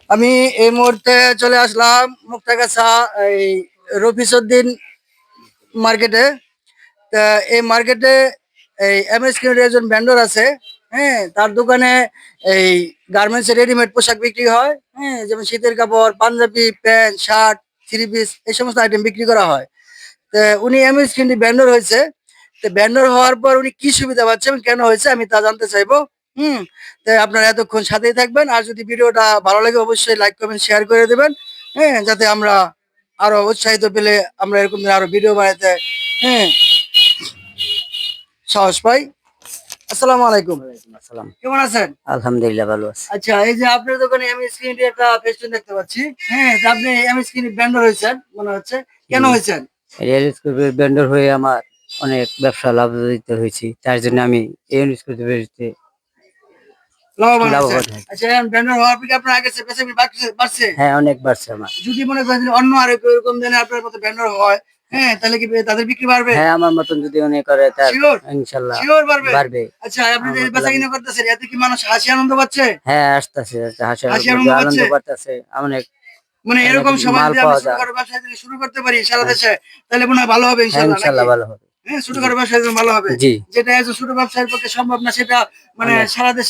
আমি এই মুহূর্তে চলে আসলাম মুক্তাগাছা এই রফিসউদ্দিন মার্কেটে। তা এই মার্কেটে এই এমএস এর একজন ভেন্ডর আছে। হ্যাঁ, তার দোকানে এই গার্মেন্টস এর রেডিমেড পোশাক বিক্রি হয়। হ্যাঁ, যেমন শীতের কাপড়, panjabi, pant, shirt, three piece এই সমস্ত আইটেম বিক্রি করা হয়। তা উনি এমএস ভেন্ডর হয়েছে। তো ভেন্ডর হওয়ার পর উনি কি সুবিধা পাচ্ছে এবং কেন হয়েছে আমি তা জানতে চাইবো। হুম। তাই আপনারা এতক্ষণ সাথেই থাকবেন, আর যদি ভিডিওটা ভালো লাগে অবশ্যই লাইক কমেন্ট শেয়ার করে দেবেন। হ্যাঁ, যাতে আমরা আরো উৎসাহিত পেলে আমরা এরকম আরো ভিডিও বানাতে হ্যাঁ সাহস পাই। আসসালামু আলাইকুম। আসসালাম। কেমন আছেন? আলহামদুলিল্লাহ ভালো আছি। আচ্ছা, এই যে আপনার দোকানে আমি স্ক্রিনে একটা ফেস্টুন দেখতে পাচ্ছি। হ্যাঁ, তা আপনি আমি স্ক্রিনে ভেন্ডর হয়েছেন মনে হচ্ছে। কেন জি, হয়েছেন? রিয়েল স্কুলের ভেন্ডর হয়ে আমার অনেক ব্যবসা লাভান্বিত হয়েছি। তার জন্য আমি এই স্কুলটিতে লাভবান হয়েছেন। লাভবান হয়েছি। আচ্ছা, ভেন্ডর হওয়ার পরে কি আপনার আগে চেয়ে বেচা বিক্রি বাড়ছে? হ্যাঁ, অনেক বাড়ছে আমার। যদি মনে করেন যে অন্য আরো কেউ এরকম ধরনের আপনার মতো ভেন্ডর হয়, হ্যাঁ, তাহলে কি তাদের বিক্রি বাড়বে? হ্যাঁ, আমার মতন যদি উনি করে তার শিওর? ইনশাল্লাহ শিওর বাড়বে? বাড়বে। আচ্ছা, আপনি আমার যে মতো বেচা কিনা করতেছেন এতে কি মানুষ হাসি আনন্দ পাচ্ছে? হ্যাঁ, আসতেছে হাসির হাসি মধ্যে আনন্দ আনন্দ পাচ্ছে? পাচ্ছে। অনেক মানে অনেক এরকম সমাজ মাল যদি আমরা পাওয়া যায়। ছোটখাটো ব্যবসা যদি শুরু করতে পারি সারা হ্যাঁ, দেশে, তাহলে মনে হয় ভালো হবে হ্যাঁ, ইনশাল্লাহ, নাকি? ইনশাল্লাহ ভালো হবে। হ্যাঁ, জি, ছোটখাটো ব্যবসা একদম ভালো হবে। জি। যেটা একজন ছোট ব্যবসায়ের পক্ষে সম্ভব না সেটা মানে অনেক সারা দেশে